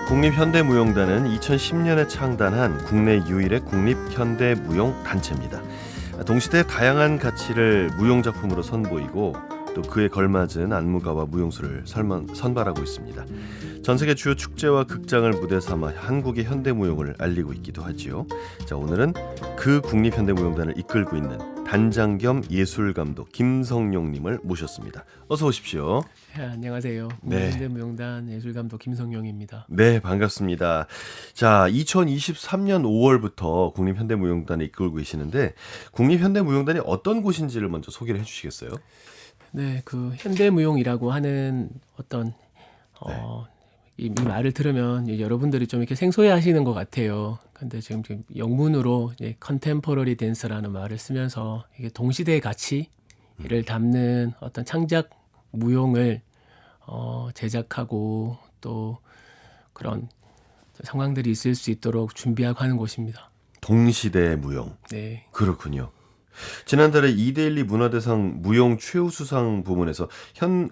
국립현대무용단은 2010년에 창단한 국내 유일의 국립현대무용단체입니다. 동시대 다양한 가치를 무용작품으로 선보이고 또 그에 걸맞은 안무가와 무용수를 선발하고 있습니다. 전 세계 주요 축제와 극장을 무대 삼아 한국의 현대무용을 알리고 있기도 하지요. 자, 오늘은 그 국립현대무용단을 이끌고 있는 단장 겸 예술감독 김성용님을 모셨습니다. 어서 오십시오. 네, 안녕하세요. 국립현대무용단 예술감독 김성용입니다. 네, 반갑습니다. 자, 2023년 5월부터 국립현대무용단을 이끌고 계시는데 국립현대무용단이 어떤 곳인지를 먼저 소개를 해주시겠어요? 네, 그 현대무용이라고 하는 어떤 이 말을 들으면 여러분들이 좀 이렇게 생소해하시는 것 같아요. 근데 지금 영문으로 컨템포러리 댄스라는 말을 쓰면서 이게 동시대의 가치를 담는 어떤 창작 무용을 제작하고 또 그런 상황들이 있을 수 있도록 준비하고 하는 곳입니다. 동시대 무용. 네. 그렇군요. 지난달에 이데일리 문화대상 무용 최우수상 부문에서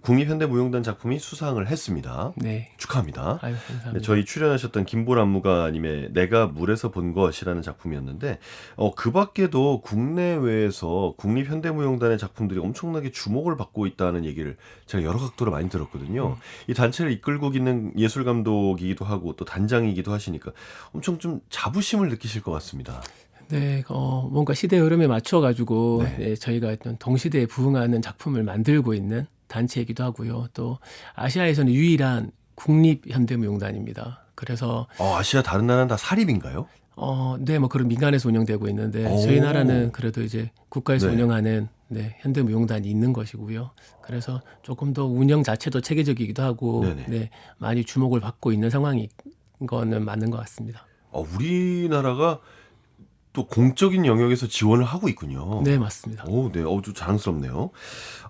국립현대무용단 작품이 수상을 했습니다. 네. 축하합니다. 아유, 감사합니다. 네, 저희 출연하셨던 김보라 안무가님의 내가 물에서 본 것이라는 작품이었는데 그 밖에도 국내외에서 국립현대무용단의 작품들이 엄청나게 주목을 받고 있다는 얘기를 제가 여러 각도로 많이 들었거든요. 이 단체를 이끌고 있는 예술감독이기도 하고 또 단장이기도 하시니까 엄청 좀 자부심을 느끼실 것 같습니다. 네, 뭔가 시대 흐름에 맞춰가지고 네. 저희가 어떤 동시대에 부응하는 작품을 만들고 있는 단체이기도 하고요. 또 아시아에서는 유일한 국립현대무용단입니다. 그래서 아시아 다른 나라는 다 사립인가요? 네, 뭐 그런 민간에서 운영되고 있는데 오. 저희 나라는 그래도 이제 국가에서 네. 운영하는 현대무용단이 있는 것이고요. 그래서 조금 더 운영 자체도 체계적이기도 하고 네네. 많이 주목을 받고 있는 상황인 거는 맞는 것 같습니다. 우리나라가 또 공적인 영역에서 지원을 하고 있군요. 네, 맞습니다. 네. 좀 자랑스럽네요.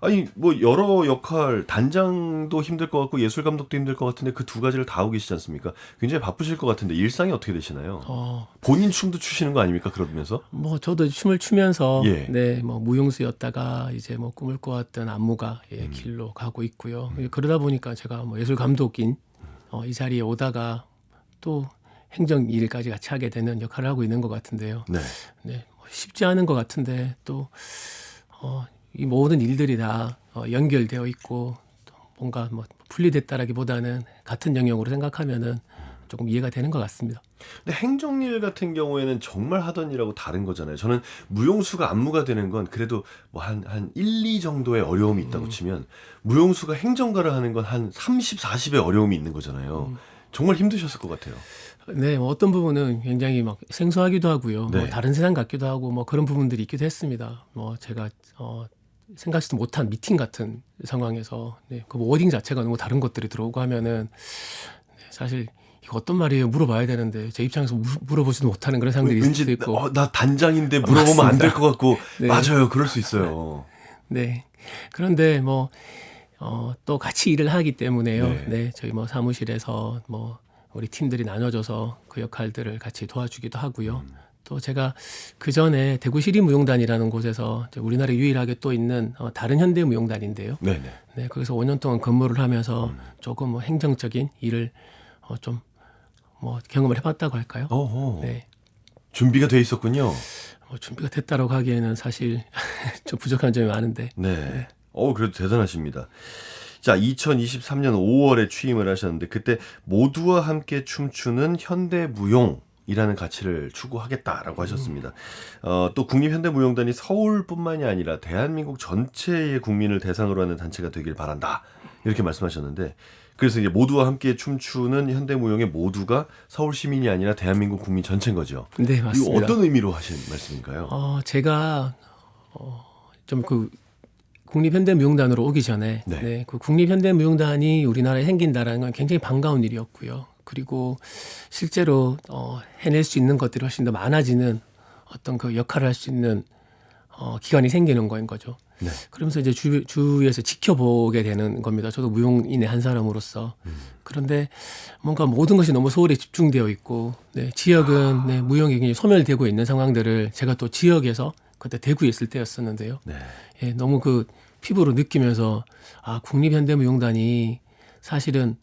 아니, 뭐 여러 역할, 단장도 힘들 것 같고 예술 감독도 힘들 것 같은데 그 두 가지를 다 하고 계시지 않습니까? 굉장히 바쁘실 것 같은데 일상이 어떻게 되시나요? 본인 춤도 추시는 거 아닙니까? 그러면서? 뭐 저도 춤을 추면서 예. 뭐 무용수였다가 이제 뭐 꿈을 꿔왔던 안무가 길로 가고 있고요. 그러다 보니까 제가 뭐 예술 감독인 이 자리에 오다가 또 행정 일까지 같이 하게 되는 역할을 하고 있는 것 같은데요. 네. 네, 뭐 쉽지 않은 것 같은데 또 이 모든 일들이 다 연결되어 있고 또 뭔가 뭐 분리됐다라기보다는 같은 영역으로 생각하면은 조금 이해가 되는 것 같습니다. 근데 행정일 같은 경우에는 정말 하던 일하고 다른 거잖아요. 저는 무용수가 안무가 되는 건 그래도 뭐 한 1, 2 정도의 어려움이 있다고 치면 무용수가 행정가를 하는 건 한 30, 40의 어려움이 있는 거잖아요. 정말 힘드셨을 것 같아요. 네, 뭐 어떤 부분은 굉장히 막 생소하기도 하고요. 네. 뭐 다른 세상 같기도 하고 뭐 그런 부분들이 있기도 했습니다. 뭐 제가 생각지도 못한 미팅 같은 상황에서 그 워딩 자체가 너무 다른 것들이 들어오고 하면은 사실 이거 어떤 말이에요? 물어봐야 되는데 제 입장에서 물어보지도 못하는 그런 상황들이 있을 수도 있고. 나 단장인데 물어보면 안 될 것 같고. 네. 맞아요. 그럴 수 있어요. 네. 그런데 뭐 또 같이 일을 하기 때문에요. 네. 저희 뭐 사무실에서 뭐 우리 팀들이 나눠져서 그 역할들을 같이 도와주기도 하고요. 또 제가 그 전에 대구 시립무용단이라는 곳에서 우리나라 유일하게 또 있는 다른 현대무용단인데요. 네네. 네, 거기서 5년 동안 근무를 하면서 조금 뭐 행정적인 일을 좀 뭐 경험을 해봤다고 할까요? 네. 준비가 돼 있었군요. 준비가 됐다고 하기에는 사실 좀 부족한 점이 많은데. 네. 그래도 대단하십니다. 자, 2023년 5월에 취임을 하셨는데 그때 모두와 함께 춤추는 현대무용이라는 가치를 추구하겠다라고 하셨습니다. 또 국립현대무용단이 서울뿐만이 아니라 대한민국 전체의 국민을 대상으로 하는 단체가 되길 바란다. 이렇게 말씀하셨는데 그래서 이제 모두와 함께 춤추는 현대무용의 모두가 서울 시민이 아니라 대한민국 국민 전체인 거죠. 네, 맞습니다. 이거 어떤 의미로 하신 말씀인가요? 제가 좀 그 국립현대무용단으로 오기 전에 그 국립현대무용단이 우리나라에 생긴다라는 건 굉장히 반가운 일이었고요. 그리고 실제로 해낼 수 있는 것들이 훨씬 더 많아지는 어떤 그 역할을 할 수 있는 기관이 생기는 거인 거죠. 네. 그러면서 이제 주위에서 지켜보게 되는 겁니다. 저도 무용인의 한 사람으로서. 그런데 뭔가 모든 것이 너무 서울에 집중되어 있고, 네, 지역은 네, 무용이 굉장히 소멸되고 있는 상황들을 제가 또 지역에서 그때 대구에 있을 때였었는데요. 네. 예, 너무 그 피부로 느끼면서 아, 국립현대무용단이 사실은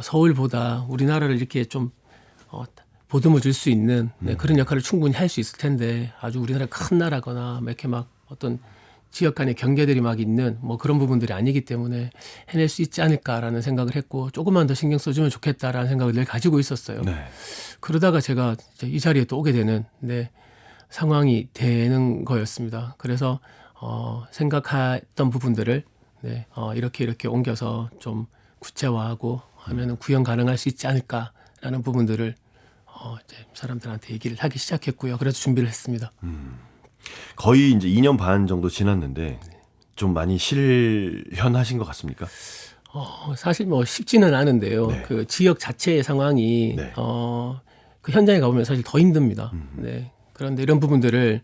서울보다 우리나라를 이렇게 좀 보듬어 줄 수 있는 네, 그런 역할을 충분히 할 수 있을 텐데 아주 우리나라 큰 나라거나 막 이렇게 막 어떤 지역 간의 경계들이 막 있는 뭐 그런 부분들이 아니기 때문에 해낼 수 있지 않을까라는 생각을 했고 조금만 더 신경 써주면 좋겠다라는 생각을 늘 가지고 있었어요. 네. 그러다가 제가 이제 이 자리에 또 오게 되는 네, 상황이 되는 거였습니다. 그래서 생각했던 부분들을 네, 이렇게 옮겨서 좀 구체화하고 하면은 구현 가능할 수 있지 않을까라는 부분들을 이제 사람들한테 얘기를 하기 시작했고요. 그래서 준비를 했습니다. 거의 이제 2년 반 정도 지났는데 좀 많이 실현하신 것 같습니까? 사실 뭐 쉽지는 않은데요. 네. 그 지역 자체의 상황이 네. 그 현장에 가보면 사실 더 힘듭니다. 네. 그런데 이런 부분들을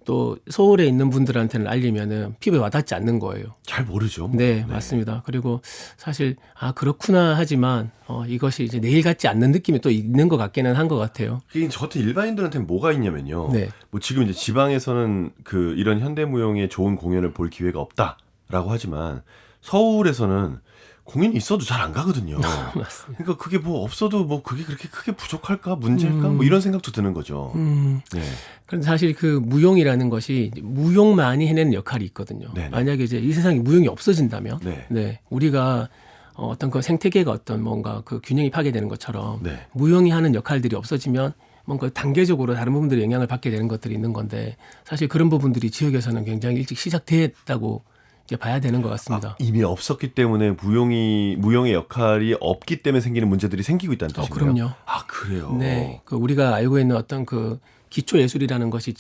또 서울에 있는 분들한테는 알리면은 피부에 와닿지 않는 거예요. 잘 모르죠. 네, 맞습니다. 그리고 사실 아 그렇구나 하지만 이것이 이제 내일 같지 않는 느낌이 또 있는 것 같기는 한 것 같아요. 이게 저 같은 일반인들한테는 뭐가 있냐면요. 네. 뭐 지금 이제 지방에서는 그 이런 현대무용의 좋은 공연을 볼 기회가 없다라고 하지만 서울에서는 공연이 있어도 잘 안 가거든요. 맞습니다. 그러니까 그게 뭐 없어도 뭐 그게 그렇게 크게 부족할까 문제일까 뭐 이런 생각도 드는 거죠. 네. 그런데 사실 그 무용이라는 것이 무용만이 해내는 역할이 있거든요. 네네. 만약에 이제 이 세상에 무용이 없어진다면, 네. 우리가 어떤 그 생태계가 어떤 뭔가 그 균형이 파괴되는 것처럼 네. 무용이 하는 역할들이 없어지면 뭔가 단계적으로 다른 부분들이 영향을 받게 되는 것들이 있는 건데 사실 그런 부분들이 지역에서는 굉장히 일찍 시작됐다고 이제 봐야 되는 것 같습니다. 이미 없었기 때문에 무용의 역할이 없기 때문에 생기는 문제들이 생기고 있다는 뜻인가요? 그럼요. 아, 그래요? 네, 그 우리가 알고 있는 어떤 그 기초 예술이라는 것이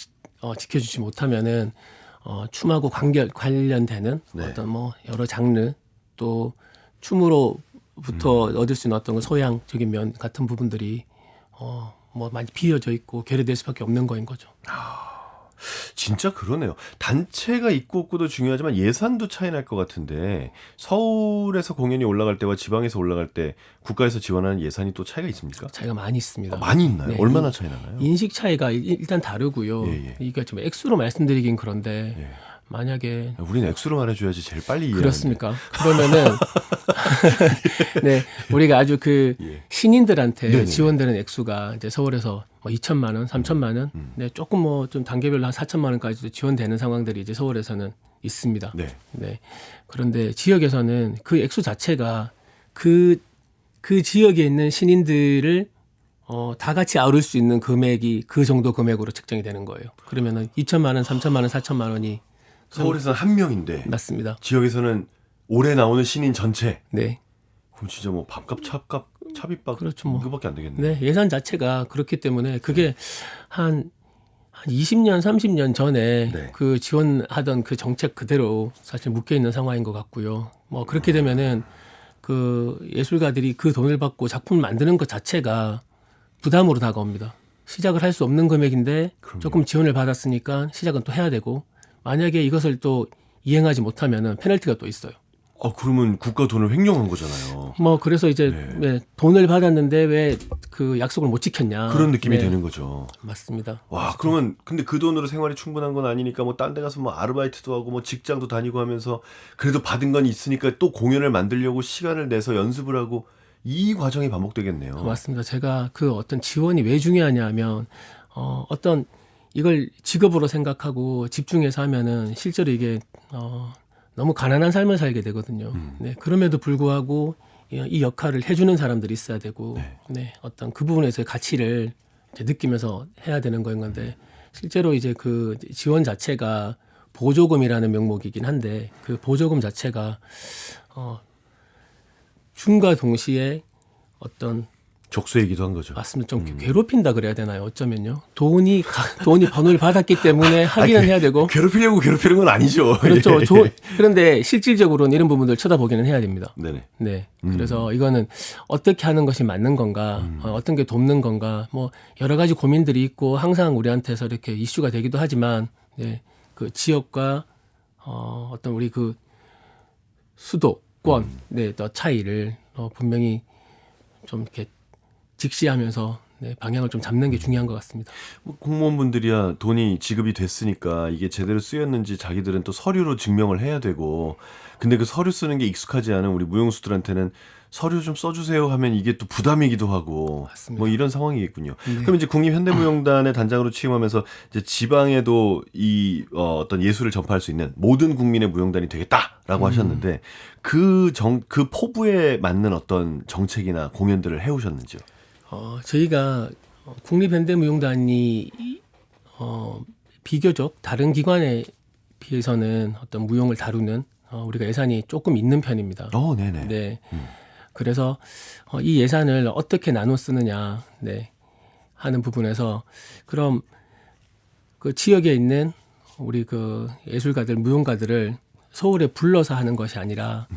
지켜주지 못하면은 춤하고 관련되는 네. 어떤 뭐 여러 장르 또 춤으로부터 얻을 수 있는 어떤 그 소양적인 면 같은 부분들이 뭐 많이 비어져 있고 결여될 수밖에 없는 거인 거죠. 진짜 그러네요. 단체가 있고 없고도 중요하지만 예산도 차이 날 것 같은데 서울에서 공연이 올라갈 때와 지방에서 올라갈 때 국가에서 지원하는 예산이 또 차이가 있습니까? 차이가 많이 있습니다. 많이 있나요? 네. 얼마나 차이 나나요? 인식 차이가 일단 다르고요. 예. 이게 좀 액수로 말씀드리긴 그런데 예. 만약에 우리는 액수로 말해줘야지 제일 빨리 이해하는데. 그렇습니까? 그러면은 네 우리가 아주 그 예. 신인들한테 네네네. 지원되는 액수가 이제 서울에서 뭐 2천만 원, 3천만 원, 네 조금 뭐 좀 단계별로 한 4천만 원까지도 지원되는 상황들이 이제 서울에서는 있습니다. 네. 네. 그런데 지역에서는 그 액수 자체가 그 지역에 있는 신인들을 다 같이 아울 수 있는 금액이 그 정도 금액으로 책정이 되는 거예요. 그러면은 2천만 원, 3천만 원, 4천만 원이 서울에서는 한 명인데 맞습니다. 지역에서는 올해 나오는 신인 전체. 네. 그럼 진짜 뭐 밥값, 차값, 차비밥 그렇죠, 뭐. 이거밖에 안 되겠네. 네, 예산 자체가 그렇기 때문에 그게 한 20년, 30년 전에 네. 그 지원하던 그 정책 그대로 사실 묶여 있는 상황인 것 같고요. 뭐 그렇게 되면은 그 예술가들이 그 돈을 받고 작품을 만드는 것 자체가 부담으로 다가옵니다. 시작을 할 수 없는 금액인데 그럼요. 조금 지원을 받았으니까 시작은 또 해야 되고 만약에 이것을 또 이행하지 못하면은 페널티가 또 있어요. 그러면 국가 돈을 횡령한 거잖아요. 뭐 그래서 이제 네. 돈을 받았는데 왜 그 약속을 못 지켰냐 그런 느낌이 네, 되는 거죠. 맞습니다. 와, 그러면 근데 그 돈으로 생활이 충분한 건 아니니까 뭐 딴 데 가서 뭐 아르바이트도 하고 뭐 직장도 다니고 하면서 그래도 받은 건 있으니까 또 공연을 만들려고 시간을 내서 연습을 하고 이 과정이 반복되겠네요. 맞습니다. 제가 그 어떤 지원이 왜 중요하냐 하면 어떤 이걸 직업으로 생각하고 집중해서 하면은 실제로 이게 너무 가난한 삶을 살게 되거든요. 네, 그럼에도 불구하고 이 역할을 해주는 사람들이 있어야 되고, 네, 어떤 그 부분에서의 가치를 이제 느끼면서 해야 되는 거인 건데, 실제로 이제 그 지원 자체가 보조금이라는 명목이긴 한데, 그 보조금 자체가 줌과 동시에 어떤 적수이기도 한 거죠. 맞습니다. 좀 괴롭힌다 그래야 되나요? 어쩌면요. 돈이 번호를 받았기 때문에 하기는 해야 되고. 괴롭히려고 괴롭히는 건 아니죠. 그렇죠. 예. 그런데 실질적으로는 이런 부분들 쳐다보기는 해야 됩니다. 네네. 네. 그래서 이거는 어떻게 하는 것이 맞는 건가, 어떤 게 돕는 건가, 뭐 여러 가지 고민들이 있고 항상 우리한테서 이렇게 이슈가 되기도 하지만, 네, 그 지역과 어떤 우리 그 수도권 또 차이를 분명히 좀 이렇게 직시하면서 방향을 좀 잡는 게 중요한 것 같습니다. 뭐 공무원분들이야 돈이 지급이 됐으니까 이게 제대로 쓰였는지 자기들은 또 서류로 증명을 해야 되고, 근데 그 서류 쓰는 게 익숙하지 않은 우리 무용수들한테는 서류 좀 써주세요 하면 이게 또 부담이기도 하고, 맞습니다. 뭐 이런 상황이겠군요. 그럼 이제 국립현대무용단의 단장으로 취임하면서 이제 지방에도 이 어떤 예술을 전파할 수 있는 모든 국민의 무용단이 되겠다라고 하셨는데, 그 포부에 맞는 어떤 정책이나 공연들을 해오셨는지요? 저희가 국립현대무용단이 비교적 다른 기관에 비해서는 어떤 무용을 다루는 우리가 예산이 조금 있는 편입니다. 네네. 네. 그래서 이 예산을 어떻게 나눠 쓰느냐, 하는 부분에서 그럼 그 지역에 있는 우리 그 예술가들, 무용가들을 서울에 불러서 하는 것이 아니라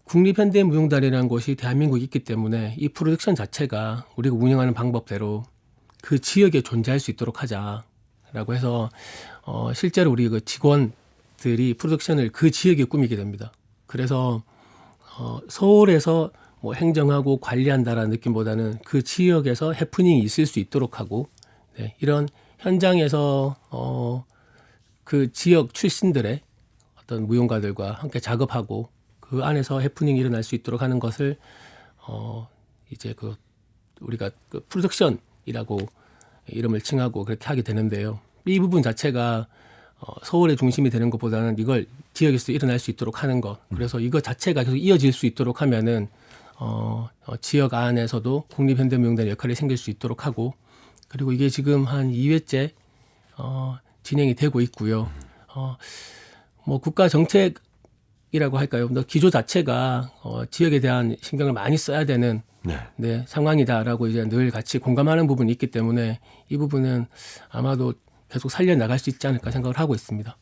국립현대무용단이라는 곳이 대한민국에 있기 때문에 이 프로덕션 자체가 우리가 운영하는 방법대로 그 지역에 존재할 수 있도록 하자라고 해서 실제로 우리 그 직원들이 프로덕션을 그 지역에 꾸미게 됩니다. 그래서 서울에서 뭐 행정하고 관리한다라는 느낌보다는 그 지역에서 해프닝이 있을 수 있도록 하고, 이런 현장에서 그 지역 출신들의 어떤 무용가들과 함께 작업하고 그 안에서 해프닝이 일어날 수 있도록 하는 것을 이제 그 우리가 그 프로덕션이라고 이름을 칭하고 그렇게 하게 되는데요. 이 부분 자체가 서울의 중심이 되는 것보다는 이걸 지역에서 일어날 수 있도록 하는 것. 그래서 이거 자체가 계속 이어질 수 있도록 하면은 지역 안에서도 국립현대무용단의 역할이 생길 수 있도록 하고, 그리고 이게 지금 한 2회째 진행이 되고 있고요. 뭐 국가 정책이라고 할까요? 기조 자체가 지역에 대한 신경을 많이 써야 되는 상황이다라고 이제 늘 같이 공감하는 부분이 있기 때문에 이 부분은 아마도 계속 살려나갈 수 있지 않을까 생각을 하고 있습니다.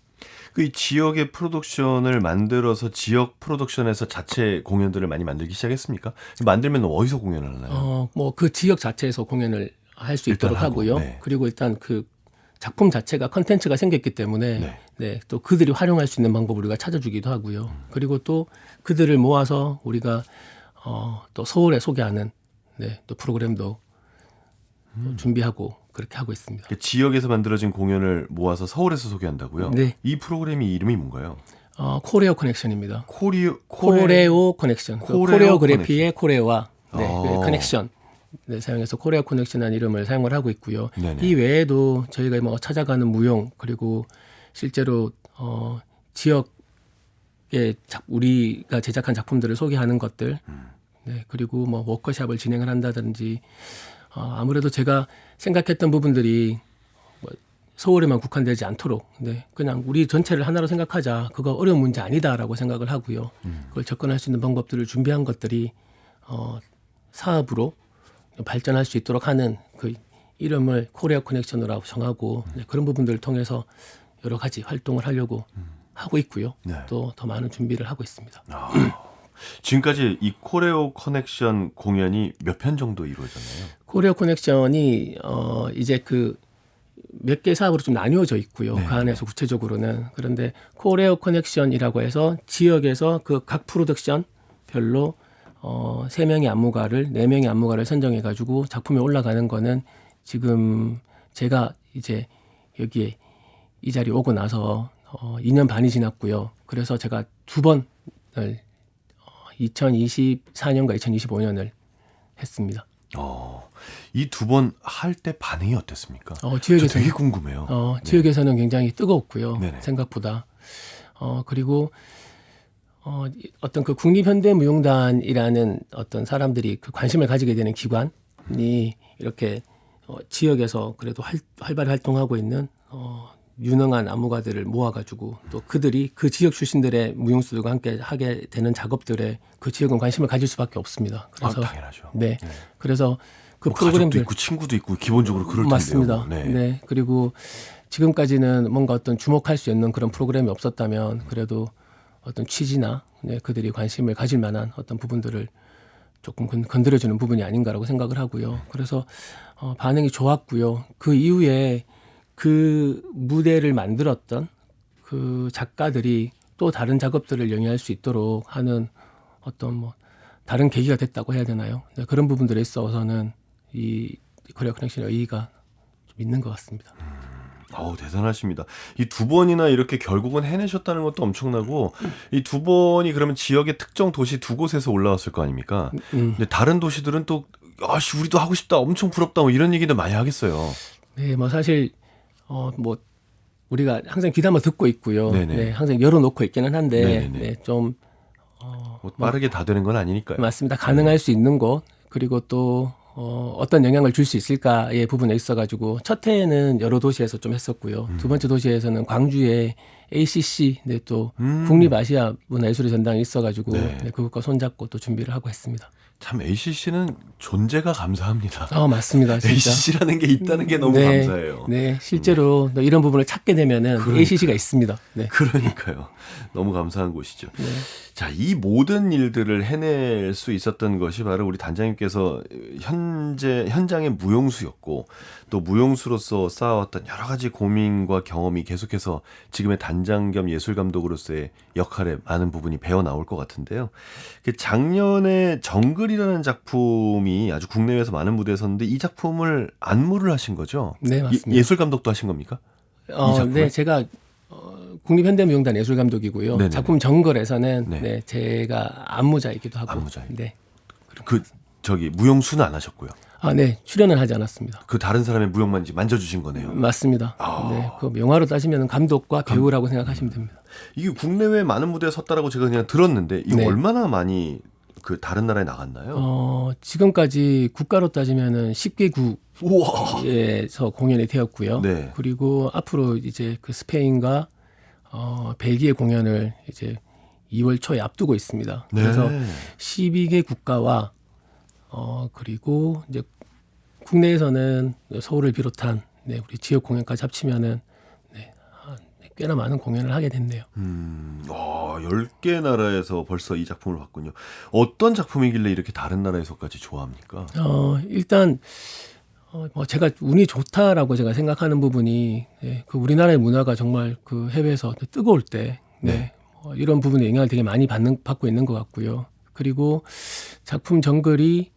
그 이 지역의 프로덕션을 만들어서 지역 프로덕션에서 자체 공연들을 많이 만들기 시작했습니까? 만들면 어디서 공연을 하나요? 뭐 그 지역 자체에서 공연을 할 수 있도록 하고요. 그리고 일단 그 작품 자체가 컨텐츠가 생겼기 때문에 또 그들이 활용할 수 있는 방법을 우리가 찾아주기도 하고요. 그리고 또 그들을 모아서 우리가 또 서울에 소개하는 또 프로그램도 준비하고 그렇게 하고 있습니다. 지역에서 만들어진 공연을 모아서 서울에서 소개한다고요? 네. 이 프로그램이 이름이 뭔가요? 코레오 커넥션입니다. 코레오 커넥션. 코레오그래피의 코레오와 커넥션. 사용해서 코레오 커넥션이라는 이름을 사용을 하고 있고요. 네네. 이 외에도 저희가 뭐 찾아가는 무용, 그리고 실제로 지역에 우리가 제작한 작품들을 소개하는 것들, 그리고 뭐 워크숍을 진행을 한다든지, 아무래도 제가 생각했던 부분들이 뭐 서울에만 국한되지 않도록 그냥 우리 전체를 하나로 생각하자. 그거 어려운 문제 아니다라고 생각을 하고요. 그걸 접근할 수 있는 방법들을 준비한 것들이 사업으로 발전할 수 있도록 하는 그 이름을 코리아 커넥션으로 정하고 그런 부분들을 통해서 여러 가지 활동을 하려고 하고 있고요. 또 더 많은 준비를 하고 있습니다. 지금까지 이 코레오 커넥션 공연이 몇 편 정도 이루어졌나요? 코레오 커넥션이 이제 그 몇 개 사업으로 좀 나뉘어져 있고요. 그 안에서 구체적으로는. 그런데 코레오 커넥션이라고 해서 지역에서 그 각 프로덕션별로 3명의 안무가를 4명의 안무가를 선정해 가지고 작품에 올라가는 거는 지금 제가 이제 여기에 이 자리에 오고 나서 2년 반이 지났고요. 그래서 제가 2번을 2024년과 2025년을 했습니다. 이 2번 할 때 반응이 어땠습니까? 지역에서 저 되게 궁금해요. 지역에서는 굉장히 뜨거웠고요. 네네. 생각보다. 그리고 어떤 그 국립현대무용단이라는 어떤 사람들이 그 관심을 가지게 되는 기관이 이렇게 지역에서 그래도 활발히 활동하고 있는 유능한 안무가들을 모아가지고 또 그들이 그 지역 출신들의 무용수들과 함께 하게 되는 작업들에 그 지역은 관심을 가질 수밖에 없습니다. 그래서 당연하죠. 그래서 그 뭐 프로그램들 가족도 있고 친구도 있고 기본적으로 그럴 텐데요. 맞습니다. 그리고 지금까지는 뭔가 어떤 주목할 수 있는 그런 프로그램이 없었다면 그래도 어떤 취지나 그들이 관심을 가질 만한 어떤 부분들을 조금 건드려주는 부분이 아닌가라고 생각을 하고요. 그래서 반응이 좋았고요. 그 이후에 그 무대를 만들었던 그 작가들이 또 다른 작업들을 영위할 수 있도록 하는 어떤 뭐 다른 계기가 됐다고 해야 되나요? 네, 그런 부분들에 있어서는 이 코리아 커넥션의 의의가 좀 있는 것 같습니다. 어우, 대단하십니다. 이 두 번이나 이렇게 결국은 해내셨다는 것도 엄청나고, 이 두 번이 그러면 지역의 특정 도시 두 곳에서 올라왔을 거 아닙니까? 근데 다른 도시들은 또 아씨 우리도 하고 싶다, 엄청 부럽다, 뭐 이런 얘기도 많이 하겠어요. 네, 뭐 사실 뭐 우리가 항상 귀담아 듣고 있고요. 네네. 네, 항상 열어놓고 있기는 한데 네네네. 네, 좀 뭐 빠르게 다 되는 건 아니니까요. 맞습니다. 가능할 수 있는 곳 그리고 또 어떤 영향을 줄 수 있을까의 부분에 있어가지고 첫 해에는 여러 도시에서 좀 했었고요. 두 번째 도시에서는 광주에 ACC 네, 또 국립아시아 문화예술의 전당이 있어가지고 네. 네, 그것과 손잡고 또 준비를 하고 했습니다. 참 ACC는 존재가 감사합니다. 맞습니다. 진짜. ACC라는 게 있다는 게 너무 네, 감사해요. 네, 실제로 또 이런 부분을 찾게 되면은 ACC가 있습니다. 네. 그러니까요. 너무 감사한 곳이죠. 네. 자, 이 모든 일들을 해낼 수 있었던 것이 바로 우리 단장님께서 현장의 무용수였고, 또 무용수로서 쌓아왔던 여러 가지 고민과 경험이 계속해서 지금의 단장 겸 예술감독으로서의 역할에 많은 부분이 배어 나올 것 같은데요. 작년에 정글이라는 작품이 아주 국내외에서 많은 무대에 섰는데, 이 작품을 안무를 하신 거죠? 네, 맞습니다. 예술감독도 하신 겁니까? 이 작품을? 네, 제가 국립현대무용단 예술감독이고요. 네네네. 작품 정글에서는 네. 네, 제가 안무자이기도 하고. 안무자이기도. 네. 무용수는 안 하셨고요. 네, 출연은 하지 않았습니다. 그 다른 사람의 무용만 만져주신 거네요. 맞습니다. 네, 그 영화로 따지면 감독과 배우라고 생각하시면 됩니다. 이게 국내외 많은 무대에 섰다라고 제가 그냥 들었는데, 이거 네. 얼마나 많이 그 다른 나라에 나갔나요? 지금까지 국가로 따지면은 10개국에서 우와. 공연이 되었고요. 네. 그리고 앞으로 이제 그 스페인과 벨기에 공연을 이제 2월 초에 앞두고 있습니다. 네. 그래서 12개 국가와 그리고 이제 국내에서는 서울을 비롯한 네, 우리 지역 공연까지 합치면은 네, 꽤나 많은 공연을 하게 됐네요. 10개 나라에서 벌써 이 작품을 봤군요. 어떤 작품이길래 이렇게 다른 나라에서까지 좋아합니까? 일단 뭐 제가 운이 좋다라고 제가 생각하는 부분이 네, 그 우리나라의 문화가 정말 그 해외에서 뜨거울 때 네, 이런 부분에 영향을 되게 많이 받고 있는 것 같고요. 그리고 작품 정글이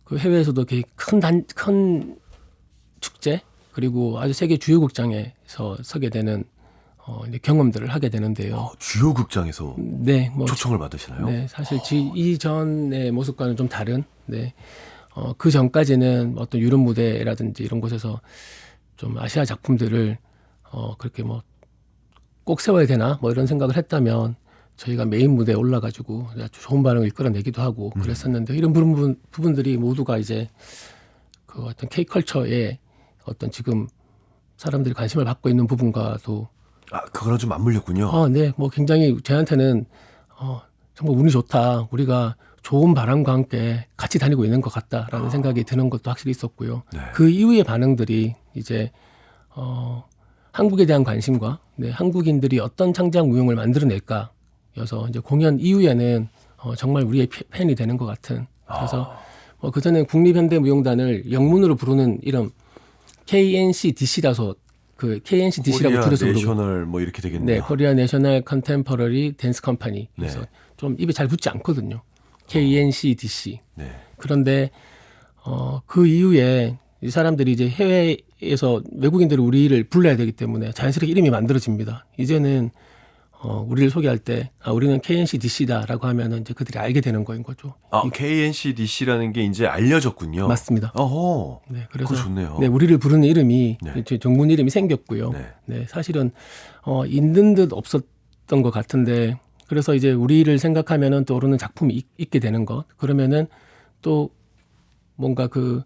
그 해외에서도 되게 큰 축제 그리고 아주 세계 주요 극장에서 서게 되는 이제 경험들을 하게 되는데요. 주요 극장에서 네, 뭐 초청을 받으시나요? 네, 사실 이전의 모습과는 좀 다른. 네, 그 전까지는 어떤 유럽 무대라든지 이런 곳에서 좀 아시아 작품들을 그렇게 뭐 꼭 세워야 되나 뭐 이런 생각을 했다면 저희가 메인 무대에 올라가지고 아주 좋은 반응을 이끌어내기도 하고 그랬었는데 이런 부분들이 모두가 이제 그 어떤 K컬처의 어떤 지금 사람들이 관심을 받고 있는 부분과도 그거랑 좀 맞물렸군요. 네, 뭐 굉장히 저한테는 정말 운이 좋다. 우리가 좋은 바람과 함께 같이 다니고 있는 것 같다라는 생각이 드는 것도 확실히 있었고요. 네. 그 이후의 반응들이 이제 한국에 대한 관심과 네, 한국인들이 어떤 창작 무용을 만들어낼까여서 이제 공연 이후에는 정말 우리의 팬이 되는 것 같은. 그래서 그 전에 국립현대무용단을 영문으로 부르는 이름 KNCDC라서 그 KNCDC라고 줄여서 부르고 내셔널 뭐 이렇게 되겠네요. 네, 코리아 내셔널 컨템퍼러리 댄스 컴퍼니. 그래서 네. 좀 입에 잘 붙지 않거든요. KNCDC. 네. 그런데 그 이후에 이 사람들이 이제 해외에서 외국인들이 우리를 불러야 되기 때문에 자연스럽게 이름이 만들어집니다. 이제는 우리를 소개할 때 우리는 KNCDC다라고 하면은 이제 그들이 알게 되는 거인 거죠. KNCDC라는 게 이제 알려졌군요. 맞습니다. 어허. 네, 그래서 그거 좋네요. 네, 우리를 부르는 이름이 네. 이제 정문 이름이 생겼고요. 네. 네, 사실은 있는 듯 없었던 것 같은데 그래서 이제 우리를 생각하면은 떠오르는 작품이 있게 되는 것. 그러면은 또 뭔가 그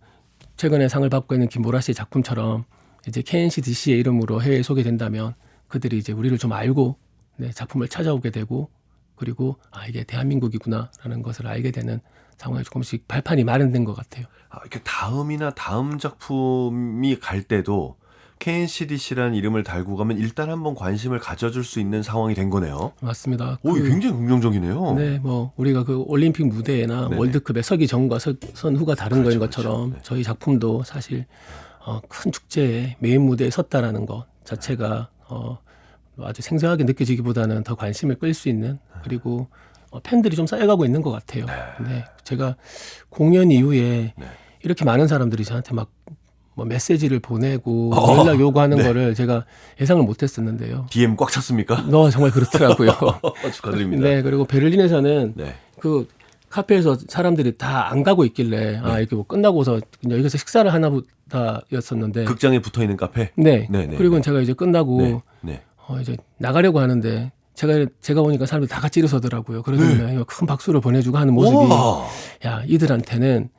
최근에 상을 받고 있는 김보라 씨의 작품처럼 이제 KNCDC의 이름으로 해외에 소개된다면 그들이 이제 우리를 좀 알고 네, 작품을 찾아오게 되고 그리고 이게 대한민국이구나라는 것을 알게 되는 상황이 조금씩 발판이 마련된 것 같아요. 이렇게 다음이나 다음 작품이 갈 때도 KNCDC라는 이름을 달고 가면 일단 한번 관심을 가져줄 수 있는 상황이 된 거네요. 맞습니다. 이게 굉장히 긍정적이네요. 네, 뭐 우리가 그 올림픽 무대나 네네. 월드컵에 서기 전과 선 후가 다른 그렇죠, 거인 것처럼 그렇죠. 저희 작품도 사실 큰 축제에 메인 무대에 섰다라는 것 자체가 아주 생생하게 느껴지기보다는 더 관심을 끌 수 있는 그리고 팬들이 좀 쌓여가고 있는 것 같아요. 네, 제가 공연 이후에 네. 이렇게 많은 사람들이 저한테 막 뭐 메시지를 보내고 연락 요구하는 네. 거를 제가 예상을 못했었는데요. DM 꽉 찼습니까? 정말 그렇더라고요. 축하드립니다. 네, 그리고 베를린에서는 네. 그 카페에서 사람들이 다 안 가고 있길래 아 이렇게 뭐 끝나고서 그냥 여기서 식사를 하나 보다였었는데 극장에 붙어 있는 카페. 네. 네, 네, 그리고 네. 제가 이제 끝나고 네. 네. 이제 나가려고 하는데 제가 오니까 사람들이 다 같이 일어서더라고요. 그러면 큰 박수를 보내주고 하는 모습이 우와. 야 이들한테는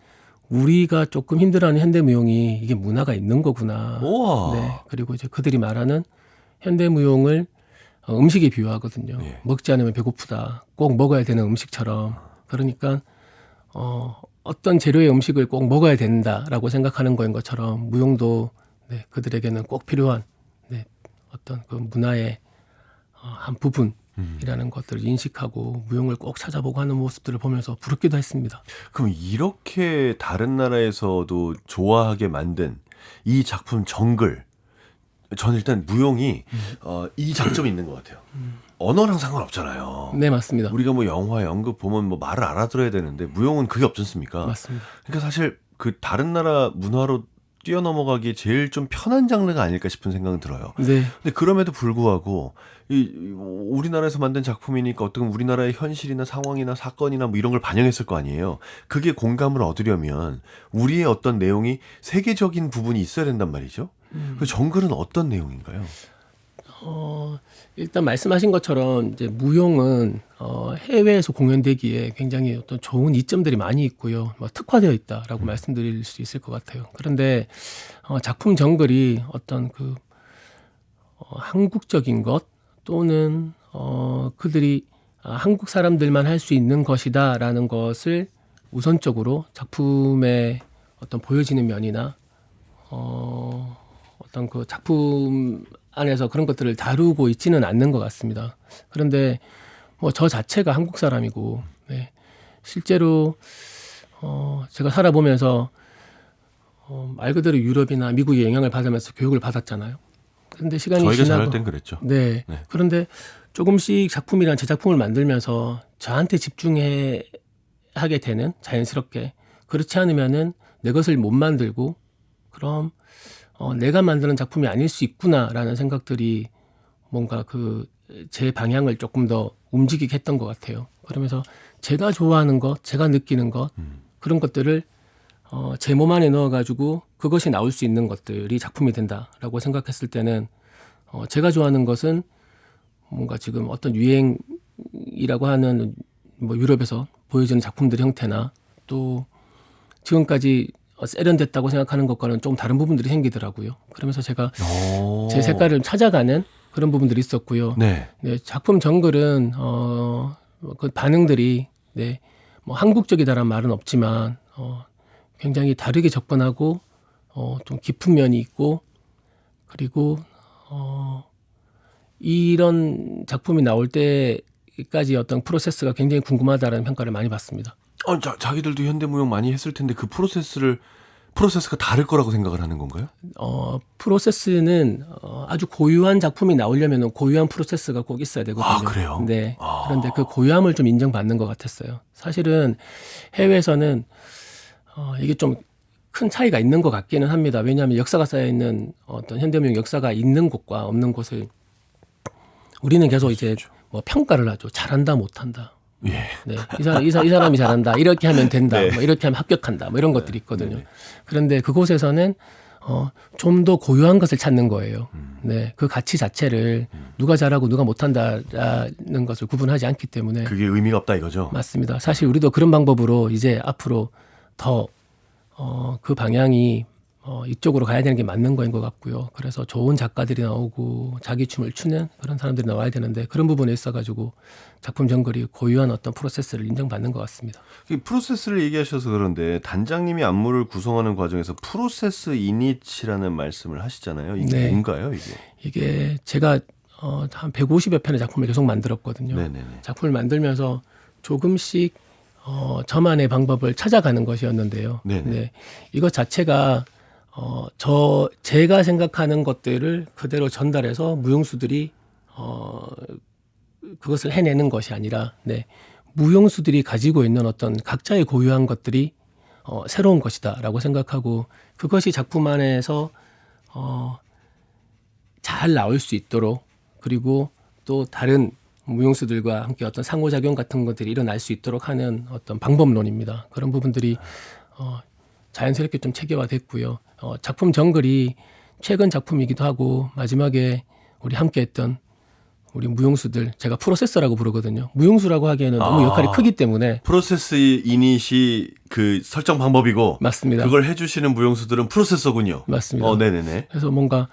우리가 조금 힘들어하는 현대무용이 이게 문화가 있는 거구나. 우와. 네. 그리고 이제 그들이 말하는 현대무용을 음식에 비유하거든요. 예. 먹지 않으면 배고프다. 꼭 먹어야 되는 음식처럼. 그러니까 어떤 재료의 음식을 꼭 먹어야 된다라고 생각하는 거인 것처럼 무용도 네, 그들에게는 꼭 필요한 네, 어떤 그 문화의 한 부분이라는 것들을 인식하고 무용을 꼭 찾아보고 하는 모습들을 보면서 부럽기도 했습니다. 그럼 이렇게 다른 나라에서도 좋아하게 만든 이 작품 정글, 저는 일단 무용이 이 장점이 있는 것 같아요. 언어랑 상관없잖아요. 네, 맞습니다. 우리가 뭐 영화, 연극 보면 뭐 말을 알아들어야 되는데 무용은 그게 없지 않습니까? 맞습니다. 그러니까 사실 그 다른 나라 문화로 뛰어넘어가기 제일 좀 편한 장르가 아닐까 싶은 생각은 들어요. 네, 근데 그럼에도 불구하고 이 우리나라에서 만든 작품이니까 어떤 우리나라의 현실이나 상황이나 사건이나 뭐 이런 걸 반영했을 거 아니에요. 그게 공감을 얻으려면 우리의 어떤 내용이 세계적인 부분이 있어야 된단 말이죠. 그 정글은 어떤 내용인가요? 일단 말씀하신 것처럼 이제 무용은 해외에서 공연되기에 굉장히 어떤 좋은 이점들이 많이 있고요. 뭐 특화되어 있다라고 말씀드릴 수 있을 것 같아요. 그런데 작품 정글이 어떤 그 한국적인 것 또는 그들이 한국 사람들만 할 수 있는 것이다라는 것을 우선적으로 작품에 어떤 보여지는 면이나 어떤 그 작품 안에서 그런 것들을 다루고 있지는 않는 것 같습니다. 그런데 뭐 저 자체가 한국 사람이고 네. 실제로 제가 살아보면서 말 그대로 유럽이나 미국의 영향을 받으면서 교육을 받았잖아요. 그런데 시간이 저희가 지나고 잘할 땐 그랬죠. 네. 네. 그런데 조금씩 작품이란 제 작품을 만들면서 저한테 집중해 하게 되는 자연스럽게 그렇지 않으면은 내 것을 못 만들고 그럼 내가 만드는 작품이 아닐 수 있구나라는 생각들이 뭔가 그 제 방향을 조금 더 움직이게 했던 것 같아요. 그러면서 제가 좋아하는 것, 제가 느끼는 것 그런 것들을 제 몸 안에 넣어가지고 그것이 나올 수 있는 것들이 작품이 된다라고 생각했을 때는 제가 좋아하는 것은 뭔가 지금 어떤 유행이라고 하는 뭐 유럽에서 보여지는 작품들 형태나 또 지금까지 세련됐다고 생각하는 것과는 좀 다른 부분들이 생기더라고요. 그러면서 제가 제 색깔을 찾아가는 그런 부분들이 있었고요. 네. 네, 작품 정글은 그 반응들이 네, 뭐 한국적이다라는 말은 없지만 굉장히 다르게 접근하고 좀 깊은 면이 있고 그리고 이런 작품이 나올 때까지 어떤 프로세스가 굉장히 궁금하다라는 평가를 많이 받습니다. 자기들도 현대무용 많이 했을 텐데 그 프로세스가 다를 거라고 생각을 하는 건가요? 프로세스는 아주 고유한 작품이 나오려면 고유한 프로세스가 꼭 있어야 되거든요. 아, 그래요? 네. 그런데 그 고유함을 좀 인정받는 것 같았어요. 사실은 해외에서는 이게 좀 큰 차이가 있는 것 같기는 합니다. 왜냐하면 역사가 쌓여 있는 어떤 현대무용 역사가 있는 곳과 없는 곳을 우리는 계속 이제 뭐 평가를 하죠. 잘한다, 못한다. 예. 네. 이 사람이 잘한다. 이렇게 하면 된다. 네. 뭐 이렇게 하면 합격한다. 뭐 이런 것들이 있거든요. 그런데 그곳에서는 좀 더 고유한 것을 찾는 거예요. 네. 그 가치 자체를 누가 잘하고 누가 못한다라는 것을 구분하지 않기 때문에 그게 의미가 없다 이거죠. 맞습니다. 사실 우리도 그런 방법으로 이제 앞으로 더 그 방향이 이쪽으로 가야 되는 게 맞는 거인 것 같고요. 그래서 좋은 작가들이 나오고 자기 춤을 추는 그런 사람들이 나와야 되는데 그런 부분에 있어가지고 작품 정글이 고유한 어떤 프로세스를 인정받는 것 같습니다. 이 프로세스를 얘기하셔서 그런데 단장님이 안무를 구성하는 과정에서 프로세스 이닛이라는 말씀을 하시잖아요. 이게 네. 뭔가요, 이게? 이게 제가 한 150여 편의 작품을 계속 만들었거든요. 네네네. 작품을 만들면서 조금씩 저만의 방법을 찾아가는 것이었는데요. 네네. 네. 이것 자체가 제가 생각하는 것들을 그대로 전달해서 무용수들이 그것을 해내는 것이 아니라 네, 무용수들이 가지고 있는 어떤 각자의 고유한 것들이 새로운 것이다라고 생각하고 그것이 작품 안에서 잘 나올 수 있도록 그리고 또 다른 무용수들과 함께 어떤 상호작용 같은 것들이 일어날 수 있도록 하는 어떤 방법론입니다. 그런 부분들이 자연스럽게 좀 체계화됐고요. 작품 정글이 최근 작품이기도 하고 마지막에 우리 함께했던 우리 무용수들 제가 프로세서라고 부르거든요. 무용수라고 하기에는 너무 역할이 크기 때문에 프로세스 이닛이 그 설정 방법이고 맞습니다. 그걸 해주시는 무용수들은 프로세서군요. 맞습니다. 네네네. 그래서 뭔가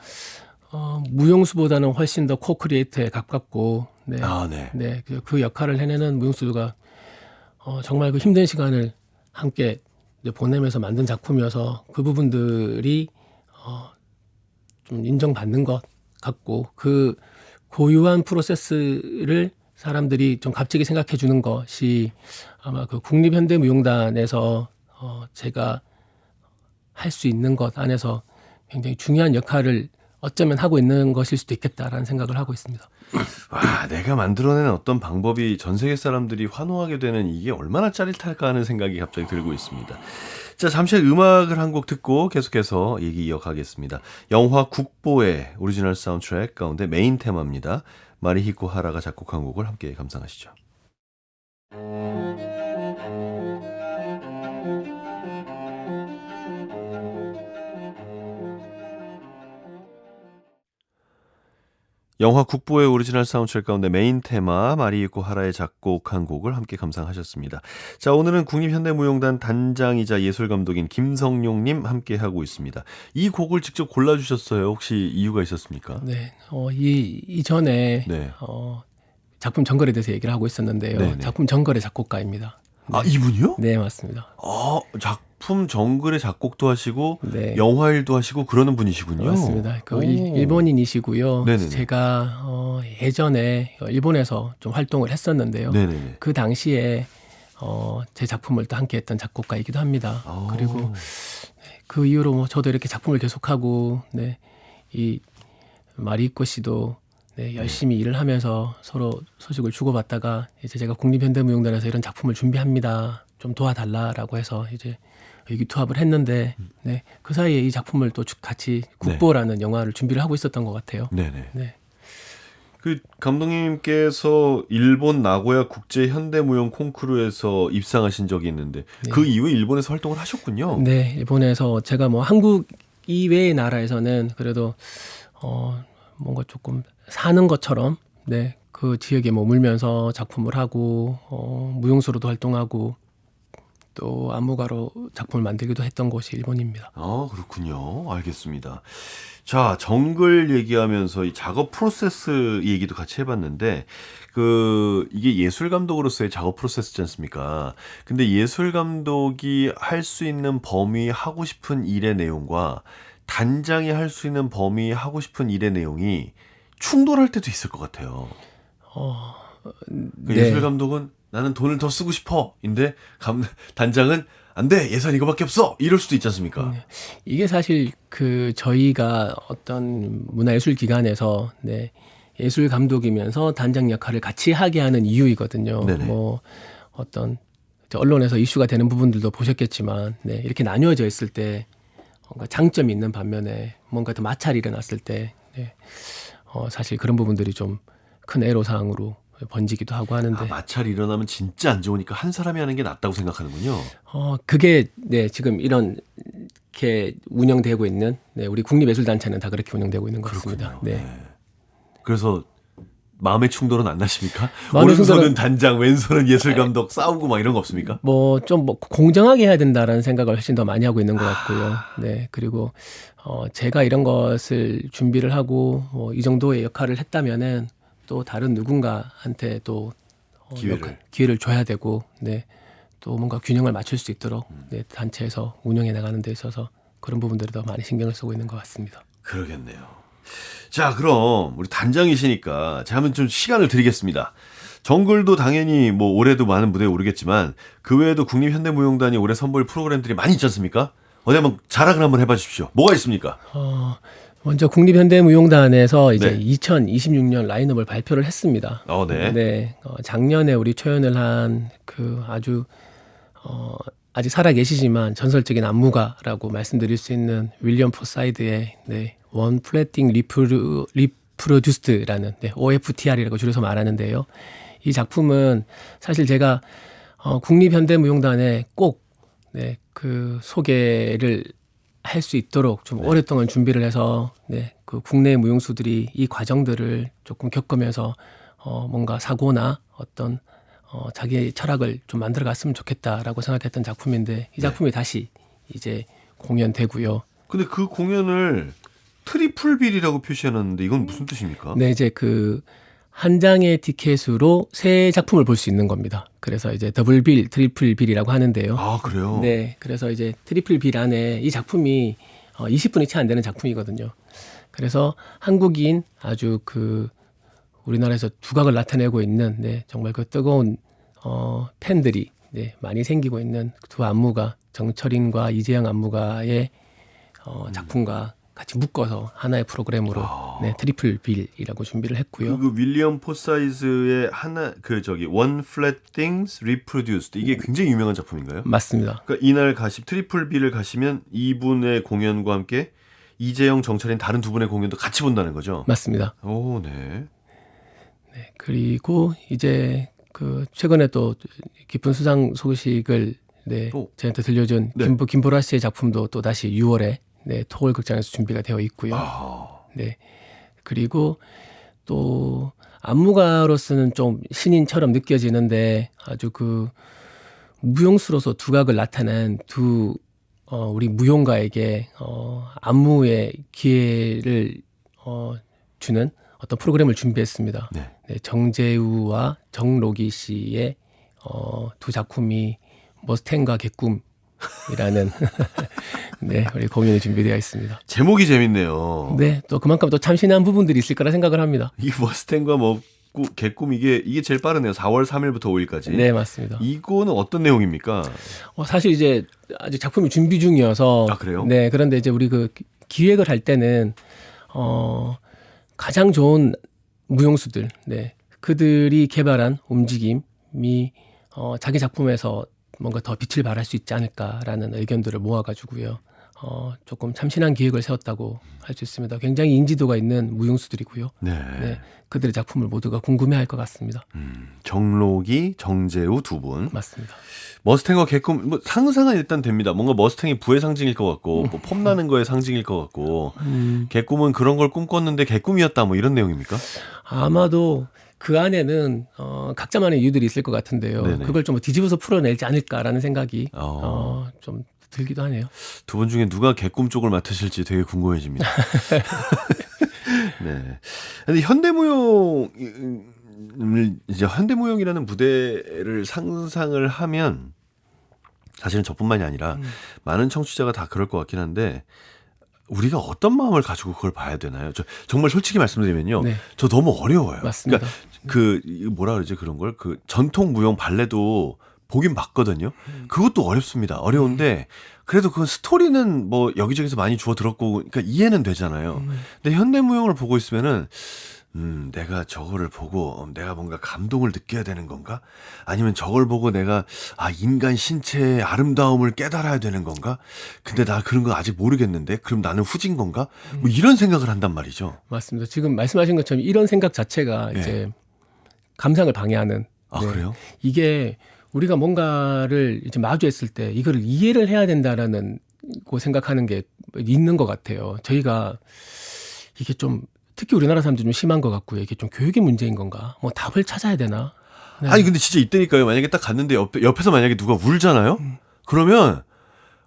무용수보다는 훨씬 더 코크리에이터에 가깝고 네, 네. 네, 그 역할을 해내는 무용수가 정말 그 힘든 시간을 함께 이제 보내면서 만든 작품이어서 그 부분들이 좀 인정받는 것 같고 그 고유한 프로세스를 사람들이 좀 값지게 생각해 주는 것이 아마 그 국립현대무용단에서 제가 할 수 있는 것 안에서 굉장히 중요한 역할을 어쩌면 하고 있는 것일 수도 있겠다라는 생각을 하고 있습니다. 와, 내가 만들어낸 어떤 방법이 전 세계 사람들이 환호하게 되는 이게 얼마나 짜릿할까 하는 생각이 갑자기 들고 있습니다. 자, 잠시 음악을 한 곡 듣고 계속해서 얘기 이어가겠습니다. 영화 국보의 오리지널 사운드트랙 가운데 메인 테마입니다. 마리히코 하라가 작곡한 곡을 함께 감상하시죠. 영화 국보의 오리지널 사운드트랙 가운데 메인 테마 마리히코 하라의 작곡한 곡을 함께 감상하셨습니다. 자, 오늘은 국립현대무용단 단장이자 예술감독인 김성용님 함께하고 있습니다. 이 곡을 직접 골라주셨어요. 혹시 이유가 있었습니까? 네, 이전에 네. 작품 정글에 대해서 얘기를 하고 있었는데요. 네네. 작품 정글의 작곡가입니다. 아, 이분이요? 네, 맞습니다. 작품 정글의 작곡도 하시고 네. 영화일도 하시고 그러는 분이시군요. 맞습니다. 그 오. 일본인이시고요. 네네네. 제가 예전에 일본에서 좀 활동을 했었는데요. 네네네. 그 당시에 제 작품을 또 함께했던 작곡가이기도 합니다. 아. 그리고 그 이후로 뭐 저도 이렇게 작품을 계속하고, 네, 이 마리히코 씨도 네, 열심히 일을 하면서 서로 소식을 주고받다가 이제 제가 국립현대무용단에서 이런 작품을 준비합니다. 좀 도와달라라고 해서 이제 의기투합을 했는데, 네, 그 사이에 이 작품을 또 같이 국보라는 영화를 준비를 하고 있었던 것 같아요. 네네. 네. 그 감독님께서 일본 나고야 국제 현대무용 콩쿠르에서 입상하신 적이 있는데 그 이후에 일본에서 활동을 하셨군요. 네, 일본에서 제가 뭐 한국 이외의 나라에서는 그래도 뭔가 조금 사는 것처럼 네, 그 지역에 머물면서 작품을 하고 무용수로도 활동하고 또 안무가로 작품을 만들기도 했던 곳이 일본입니다. 아, 그렇군요. 알겠습니다. 자, 정글 얘기하면서 이 작업 프로세스 얘기도 같이 해봤는데, 이게 예술 감독으로서의 작업 프로세스지 않습니까? 근데 예술 감독이 할 수 있는 범위 하고 싶은 일의 내용과 단장이 할 수 있는 범위 하고 싶은 일의 내용이 충돌할 때도 있을 것 같아요. 네. 예술 감독은 나는 돈을 더 쓰고 싶어. 인데 단장은 안 돼. 예산 이거밖에 없어. 이럴 수도 있지 않습니까? 이게 사실 저희가 어떤 문화예술 기관에서 네, 예술 감독이면서 단장 역할을 같이 하게 하는 이유이거든요. 네네. 뭐 어떤 언론에서 이슈가 되는 부분들도 보셨겠지만 네, 이렇게 나뉘어져 있을 때 뭔가 장점이 있는 반면에 뭔가 더 마찰이 일어났을 때 네, 사실 그런 부분들이 좀 큰 애로사항으로 번지기도 하고 하는데 마찰이 일어나면 진짜 안 좋으니까 한 사람이 하는 게 낫다고 생각하는군요. 그게 네, 지금 이렇게 운영되고 있는 네, 우리 국립예술단체는 다 그렇게 운영되고 있는 것 같습니다. 네. 그래서 마음의 충돌은 안 나십니까? 마음의 오른손은 충돌은- 단장, 왼손은 예술 감독 싸우고 막 이런 거 없습니까? 뭐 좀 공정하게 해야 된다라는 생각을 훨씬 더 많이 하고 있는 것 같고요. 네, 그리고 제가 이런 것을 준비를 하고 이 정도의 역할을 했다면은 또 다른 누군가한테 또 기회를 줘야 되고, 네, 또 뭔가 균형을 맞출 수 있도록 네, 단체에서 운영해 나가는 데 있어서 그런 부분들이 더 많이 신경을 쓰고 있는 것 같습니다. 그러겠네요. 자, 그럼 우리 단장이시니까 제가 한번 좀 시간을 드리겠습니다. 정글도 당연히 뭐 올해도 많은 무대에 오르겠지만 그 외에도 국립현대무용단이 올해 선보일 프로그램들이 많이 있지 않습니까? 어디 한번 자랑을 한번 해봐 주십시오. 뭐가 있습니까? 먼저 국립현대무용단에서 이제 네. 2026년 라인업을 발표를 했습니다. 네. 네, 작년에 우리 초연을 한 그 아주 아직 살아계시지만 전설적인 안무가라고 말씀드릴 수 있는 윌리엄 포사이드의 네, 원 플래팅 리프로듀스드라는 네, OFTR이라고 줄여서 말하는데요. 이 작품은 사실 제가 국립현대무용단에 꼭 네, 그 소개를 할 수 있도록 좀 네. 오랫동안 준비를 해서 네, 그 국내 무용수들이 이 과정들을 조금 겪으면서 뭔가 사고나 어떤 자기의 철학을 좀 만들어 갔으면 좋겠다라고 생각했던 작품인데 이 작품이 다시 이제 공연되고요. 근데 그 공연을 트리플 빌이라고 표시해놨는데 이건 무슨 뜻입니까? 네, 이제 그 한 장의 티켓으로 세 작품을 볼 수 있는 겁니다. 그래서 이제 더블 빌, 트리플 빌이라고 하는데요. 아, 그래요? 네, 그래서 이제 트리플 빌 안에 이 작품이 20분이 채 안 되는 작품이거든요. 그래서 한국인 아주 그 우리나라에서 두각을 나타내고 있는 네, 정말 그 뜨거운 팬들이 네, 많이 생기고 있는 두 안무가 정철인과 이재영 안무가의 작품과 같이 묶어서 하나의 프로그램으로 네, 트리플 빌이라고 준비를 했고요. 그 윌리엄 포사이즈의 One Flat Things Reproduced 이게 굉장히 유명한 작품인가요? 맞습니다. 그러니까 이날 트리플 B를 가시면 이분의 공연과 함께 이재영, 정철인 다른 두 분의 공연도 같이 본다는 거죠? 맞습니다. 오, 네. 네, 그리고 이제 그 최근에 또 깊은 수상 소식을 네, 또? 저한테 들려준 네. 김보라 씨의 작품도 또 다시 6월에 네, 토월 극장에서 준비가 되어 있고요. 네. 그리고 또 안무가로서는 좀 신인처럼 느껴지는데 아주 그 무용수로서 두각을 나타낸 우리 무용가에게 안무의 기회를 주는 어떤 프로그램을 준비했습니다. 네. 네, 정재우와 정로기 씨의 두 작품이 머스탱과 개꿈이라는 네, 우리 공연이 준비되어 있습니다. 제목이 재밌네요. 네, 또 그만큼 또 참신한 부분들이 있을 거라 생각을 합니다. 이 머스탱과 개꿈 이게 제일 빠르네요. 4월 3일부터 5일까지. 네, 맞습니다. 이거는 어떤 내용입니까? 사실 이제 아직 작품이 준비 중이어서 아, 그래요? 네, 그런데 이제 우리 그 기획을 할 때는 가장 좋은 무용수들, 네, 그들이 개발한 움직임이 자기 작품에서 뭔가 더 빛을 발할 수 있지 않을까라는 의견들을 모아가지고요. 조금 참신한 기획을 세웠다고 할 수 있습니다. 굉장히 인지도가 있는 무용수들이고요. 네. 네, 그들의 작품을 모두가 궁금해할 것 같습니다. 정록이, 정재우 두 분. 맞습니다. 머스탱과 개꿈 뭐 상상은 일단 됩니다. 뭔가 머스탱이 부의 상징일 것 같고 뭐 폼나는 거의 상징일 것 같고 개꿈은 그런 걸 꿈꿨는데 개꿈이었다 뭐 이런 내용입니까? 아마도 그 안에는 각자만의 이유들이 있을 것 같은데요. 네네. 그걸 좀 뒤집어서 풀어내지 않을까라는 생각이 어. 좀 들기도 하네요. 두 분 중에 누가 개꿈 쪽을 맡으실지 되게 궁금해집니다. 네. 근데 현대무용이라는 무대를 상상을 하면 사실은 저뿐만이 아니라 많은 청취자가 다 그럴 것 같긴 한데 우리가 어떤 마음을 가지고 그걸 봐야 되나요? 정말 솔직히 말씀드리면요. 네. 저 너무 어려워요. 맞습니다. 그러니까 뭐라 그러지 그런 걸 전통 무용 발레도 보긴 봤거든요. 그것도 어렵습니다. 어려운데 그래도 그 스토리는 뭐 여기저기서 많이 주워 들었고 그러니까 이해는 되잖아요. 근데 현대무용을 보고 있으면은 내가 저거를 보고 내가 뭔가 감동을 느껴야 되는 건가? 아니면 저걸 보고 내가 인간 신체의 아름다움을 깨달아야 되는 건가? 근데 나 그런 거 아직 모르겠는데 그럼 나는 후진 건가? 뭐 이런 생각을 한단 말이죠. 맞습니다. 지금 말씀하신 것처럼 이런 생각 자체가 네. 이제 감상을 방해하는. 아, 네. 그래요? 이게 우리가 뭔가를 이제 마주했을 때 이거를 이해를 해야 된다라는 거 생각하는 게 있는 것 같아요. 저희가 이게 좀 특히 우리나라 사람들이 좀 심한 것 같고요. 이게 좀 교육의 문제인 건가? 뭐 답을 찾아야 되나? 네. 아니 근데 진짜 이때니까요. 만약에 딱 갔는데 옆에서 만약에 누가 울잖아요. 그러면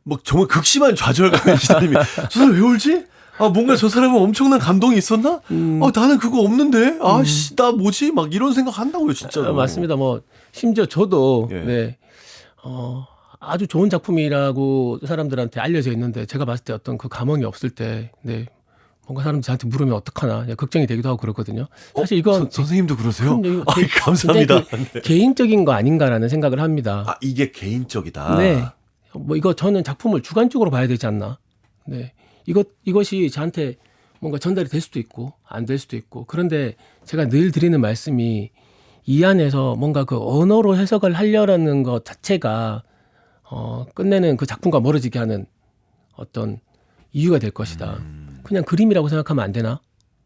뭐 정말 극심한 좌절감이 시달림이 저 사람 왜 울지? 뭔가 저 사람은 엄청난 감동이 있었나? 나는 그거 없는데. 씨, 나 뭐지? 막 이런 생각 한다고요, 진짜로. 맞습니다. 뭐 심지어 저도 예. 네. 아주 좋은 작품이라고 사람들한테 알려져 있는데 제가 봤을 때 어떤 그 감흥이 없을 때 네. 뭔가 사람들이 저한테 물으면 어떡하나 걱정이 되기도 하고 그러거든요. 사실 이건 선생님도 그러세요? 그럼요. 감사합니다. 그 개인적인 거 아닌가라는 생각을 합니다. 이게 개인적이다. 네. 뭐 이거 저는 작품을 주관적으로 봐야 되지 않나. 네. 이것이 저한테 뭔가 전달이 될 수도 있고 안 될 수도 있고 그런데 제가 늘 드리는 말씀이 이 안에서 뭔가 그 언어로 해석을 하려는 것 자체가 끝내는 그 작품과 멀어지게 하는 어떤 이유가 될 것이다. 그냥 그림이라고 생각하면 안 되나?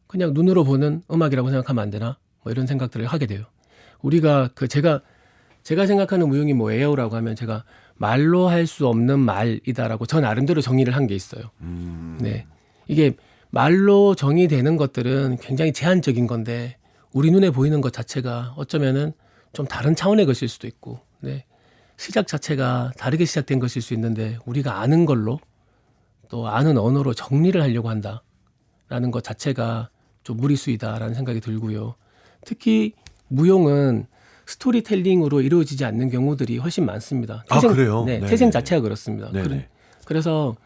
그냥 눈으로 보는 음악이라고 생각하면 안 되나? 뭐 이런 생각들을 하게 돼요. 우리가 그 제가 생각하는 무용이 뭐예요라고 하면 제가 말로 할 수 없는 말이다라고 저 나름대로 정의를 한 게 있어요. 네. 이게 말로 정의되는 것들은 굉장히 제한적인 건데 우리 눈에 보이는 것 자체가 어쩌면은 좀 다른 차원의 것일 수도 있고, 네. 시작 자체가 다르게 시작된 것일 수 있는데 우리가 아는 걸로 또 아는 언어로 정리를 하려고 한다라는 것 자체가 좀 무리수이다라는 생각이 들고요. 특히 무용은 스토리텔링으로 이루어지지 않는 경우들이 훨씬 많습니다. 그래요? 네, 네네. 태생 자체가 그렇습니다. 네네. 그래서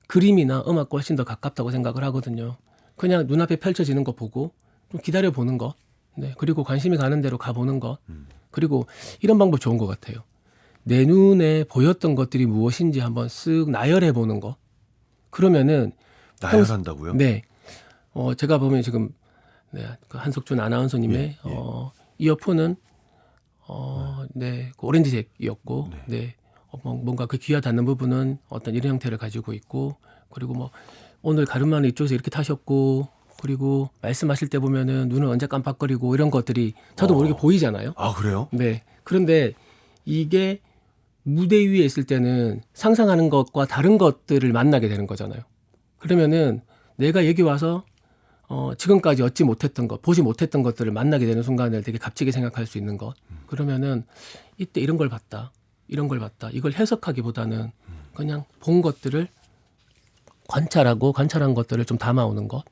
그림이나 음악과 훨씬 더 가깝다고 생각을 하거든요. 그냥 눈앞에 펼쳐지는 거 보고 좀 기다려 보는 것, 네, 그리고 관심이 가는 대로 가보는 것, 그리고 이런 방법 좋은 것 같아요. 내 눈에 보였던 것들이 무엇인지 한번 쓱 나열해 보는 것. 그러면은 나열한다고요? 네, 제가 보면 지금 네, 그 한석준 아나운서님의 예. 이어폰은 네, 그 오렌지색이었고, 네, 뭔가 그 귀와 닿는 부분은 어떤 이런 형태를 가지고 있고, 그리고 뭐 오늘 가르마는 이쪽에서 이렇게 타셨고, 그리고 말씀하실 때 보면은 눈을 언제 깜빡거리고 이런 것들이 저도 모르게 보이잖아요. 그래요? 네, 그런데 이게 무대 위에 있을 때는 상상하는 것과 다른 것들을 만나게 되는 거잖아요. 그러면은 내가 여기 와서 지금까지 얻지 못했던 것, 보지 못했던 것들을 만나게 되는 순간을 되게 값지게 생각할 수 있는 것. 그러면은 이때 이런 걸 봤다. 이런 걸 봤다. 이걸 해석하기보다는 그냥 본 것들을 관찰하고 관찰한 것들을 좀 담아오는 것.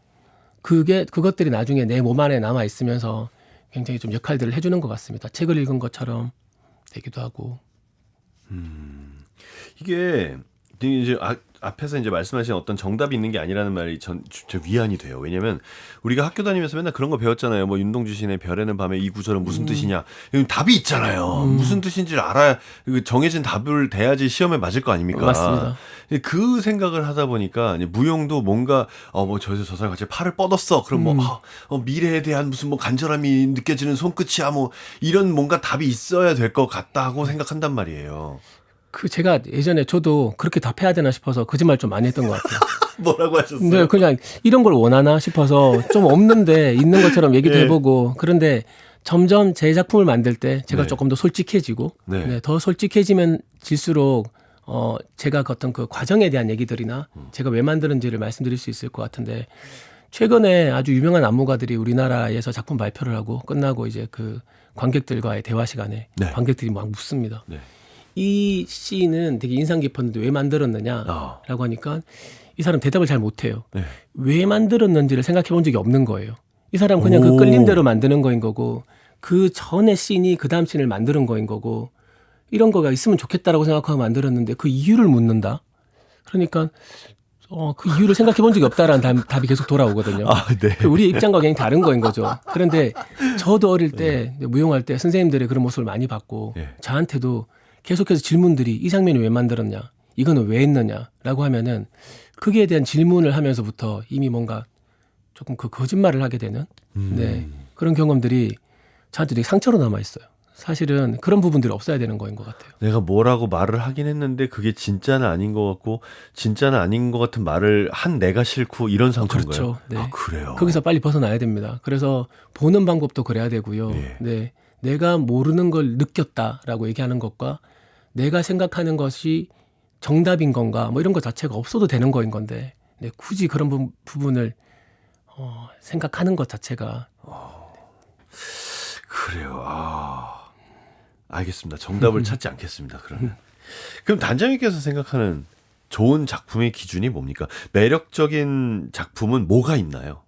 그것들이 나중에 내 몸 안에 남아 있으면서 굉장히 좀 역할들을 해주는 것 같습니다. 책을 읽은 것처럼 되기도 하고. 이게 이제 앞에서 이제 말씀하신 어떤 정답이 있는 게 아니라는 말이 저 위안이 돼요. 왜냐면 우리가 학교 다니면서 맨날 그런 거 배웠잖아요. 뭐 윤동주 시인의 별에는 밤에 이 구절은 무슨 뜻이냐. 이건 답이 있잖아요. 무슨 뜻인지를 알아야 정해진 답을 대야지 시험에 맞을 거 아닙니까? 맞습니다. 그 생각을 하다 보니까 무용도 뭔가 뭐 저 사람 같이 팔을 뻗었어. 그럼 뭐 미래에 대한 무슨 뭐 간절함이 느껴지는 손끝이야. 뭐 이런 뭔가 답이 있어야 될 것 같다고 생각한단 말이에요. 제가 예전에 저도 그렇게 답해야 되나 싶어서 거짓말 좀 많이 했던 것 같아요. 뭐라고 하셨어요? 네, 그냥 이런 걸 원하나 싶어서 좀 없는데 있는 것처럼 얘기도 예. 해보고 그런데 점점 제 작품을 만들 때 제가 네. 조금 더 솔직해지고 네. 네, 더 솔직해지면 질수록 제가 어떤 그 과정에 대한 얘기들이나 제가 왜 만드는지를 말씀드릴 수 있을 것 같은데 최근에 아주 유명한 안무가들이 우리나라에서 작품 발표를 하고 끝나고 이제 그 관객들과의 대화 시간에 네. 관객들이 막 묻습니다. 네. 이 시는 되게 인상 깊었는데 왜 만들었느냐라고 하니까 이 사람 대답을 잘 못해요. 네. 왜 만들었는지를 생각해 본 적이 없는 거예요. 이 사람 그냥 오. 그 끌린 대로 만드는 거인 거고 그 전에 씬이 그 다음 씬을 만드는 거인 거고 이런 거가 있으면 좋겠다라고 생각하고 만들었는데 그 이유를 묻는다. 그러니까 그 이유를 생각해 본 적이 없다라는 답이 계속 돌아오거든요. 네. 우리의 입장과 굉장히 다른 거인 거죠. 그런데 저도 어릴 때 무용할 때 선생님들의 그런 모습을 많이 봤고 네. 저한테도 계속해서 질문들이 이 장면이 왜 만들었냐, 이거는 왜 했느냐라고 하면은 거기에 대한 질문을 하면서부터 이미 뭔가 조금 그 거짓말을 하게 되는 네, 그런 경험들이 저한테 되게 상처로 남아 있어요. 사실은 그런 부분들이 없어야 되는 거인 것 같아요. 내가 뭐라고 말을 하긴 했는데 그게 진짜는 아닌 것 같고 진짜는 아닌 것 같은 말을 한 내가 싫고 이런 상처인가요? 그렇죠. 네. 그래요? 거기서 빨리 벗어나야 됩니다. 그래서 보는 방법도 그래야 되고요. 예. 네, 내가 모르는 걸 느꼈다라고 얘기하는 것과 내가 생각하는 것이 정답인 건가 뭐 이런 것 자체가 없어도 되는 거인 건데 네, 굳이 그런 부분을 생각하는 것 자체가 그래요. 알겠습니다. 정답을 찾지 않겠습니다. 그럼 단장님께서 생각하는 좋은 작품의 기준이 뭡니까? 매력적인 작품은 뭐가 있나요?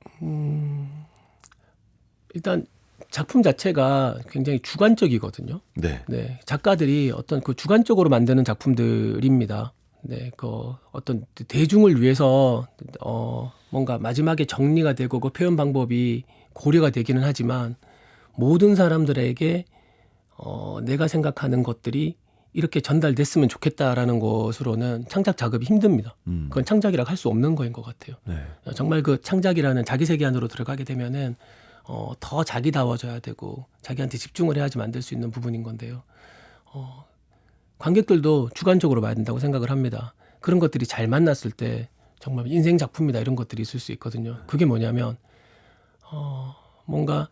일단 작품 자체가 굉장히 주관적이거든요. 네. 네, 작가들이 어떤 그 주관적으로 만드는 작품들입니다. 네, 그 어떤 대중을 위해서 뭔가 마지막에 정리가 되고 그 표현 방법이 고려가 되기는 하지만 모든 사람들에게 내가 생각하는 것들이 이렇게 전달됐으면 좋겠다라는 것으로는 창작 작업이 힘듭니다. 그건 창작이라고 할 수 없는 거인 것 같아요. 네. 정말 그 창작이라는 자기 세계 안으로 들어가게 되면은 더 자기다워져야 되고 자기한테 집중을 해야지 만들 수 있는 부분인 건데요. 관객들도 주관적으로 봐야 된다고 생각을 합니다. 그런 것들이 잘 만났을 때 정말 인생 작품이다 이런 것들이 있을 수 있거든요. 그게 뭐냐면 뭔가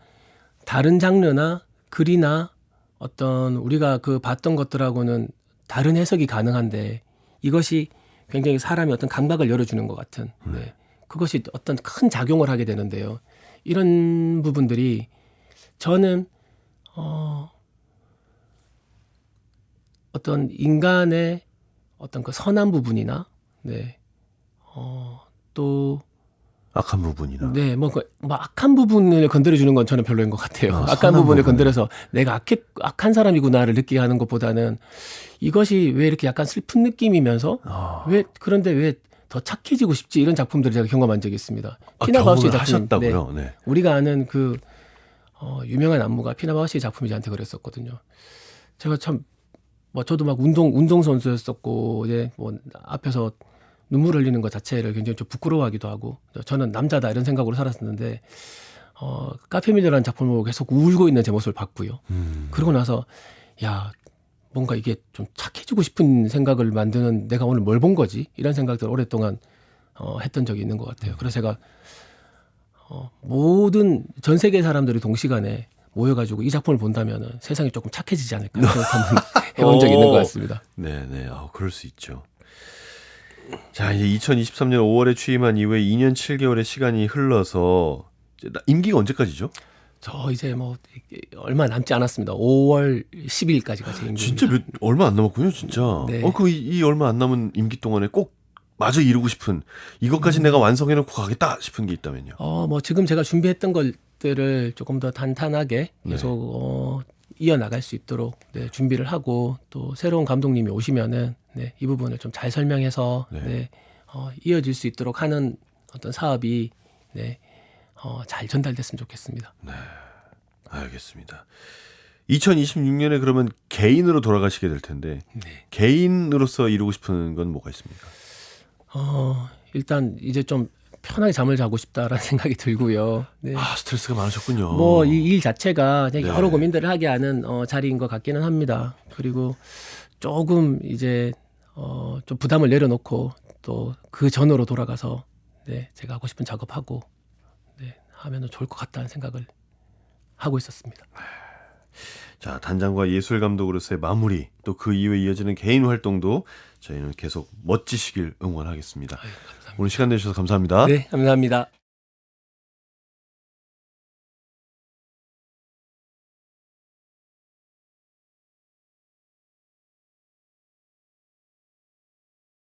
다른 장르나 글이나 어떤 우리가 그 봤던 것들하고는 다른 해석이 가능한데 이것이 굉장히 사람이 어떤 감각을 열어주는 것 같은 네. 그것이 어떤 큰 작용을 하게 되는데요. 이런 부분들이 저는 어떤 인간의 어떤 그 선한 부분이나 네. 또 악한 부분이나. 네, 뭐 악한 부분을 건드려주는 건 저는 별로인 것 같아요. 악한 선한 부분을 부분. 건드려서 내가 악한 사람이구나를 느끼게 하는 것보다는 이것이 왜 이렇게 약간 슬픈 느낌이면서 그런데 왜 더 착해지고 싶지 이런 작품들을 제가 경험한 적이 있습니다. 피나 바우시의 경험을 작품. 하셨다고요? 네. 우리가 아는 그 유명한 안무가 피나 바우시의 작품이 저한테 그랬었거든요. 제가 참 저도 막 운동 선수였었고 이제 뭐 앞에서 눈물 흘리는 것 자체를 굉장히 좀 부끄러워하기도 하고 저는 남자다 이런 생각으로 살았었는데 카페밀러라는 작품을 보고 계속 울고 있는 제 모습을 봤고요. 그러고 나서 야 뭔가 이게 좀 착해지고 싶은 생각을 만드는 내가 오늘 뭘 본 거지? 이런 생각들을 오랫동안 했던 적이 있는 것 같아요. 그래서 제가 모든 전 세계 사람들이 동시간에 모여가지고 이 작품을 본다면 세상이 조금 착해지지 않을까 생각하는 해본 적이 있는 것 같습니다. 네네. 그럴 수 있죠. 자, 이제 2023년 5월에 취임한 이후에 2년 7개월의 시간이 흘러서 이제 임기가 언제까지죠? 저 이제 뭐 얼마 남지 않았습니다. 5월 10일까지가 제 임기입니다. 진짜 얼마 안 남았군요, 진짜. 네. 그럼 이 얼마 안 남은 임기 동안에 꼭 마저 이루고 싶은 이것까지 내가 완성해놓고 가겠다 싶은 게 있다면요. 뭐 지금 제가 준비했던 것들을 조금 더 탄탄하게 계속 이어나갈 수 있도록 네, 준비를 하고 또 새로운 감독님이 오시면은 네, 이 부분을 좀 잘 설명해서 네, 이어질 수 있도록 하는 어떤 사업이 네, 잘 전달됐으면 좋겠습니다. 네, 알겠습니다. 2026년에 그러면 개인으로 돌아가시게 될 텐데 개인으로서 이루고 싶은 건 뭐가 있습니까? 일단 이제 좀 편하게 잠을 자고 싶다라는 생각이 들고요. 네. 스트레스가 많으셨군요. 뭐 이 일 자체가 그냥 네. 여러 고민들을 하게 하는 자리인 것 같기는 합니다. 그리고 조금 이제 좀 부담을 내려놓고 또 그 전으로 돌아가서 네, 제가 하고 싶은 작업하고 네, 하면 좋을 것 같다는 생각을 하고 있었습니다. 자, 단장과 예술 감독으로서의 마무리 또 그 이후에 이어지는 개인 활동도 저희는 계속 멋지시길 응원하겠습니다. 감사합니다. 오늘 시간 내주셔서 감사합니다. 네, 감사합니다.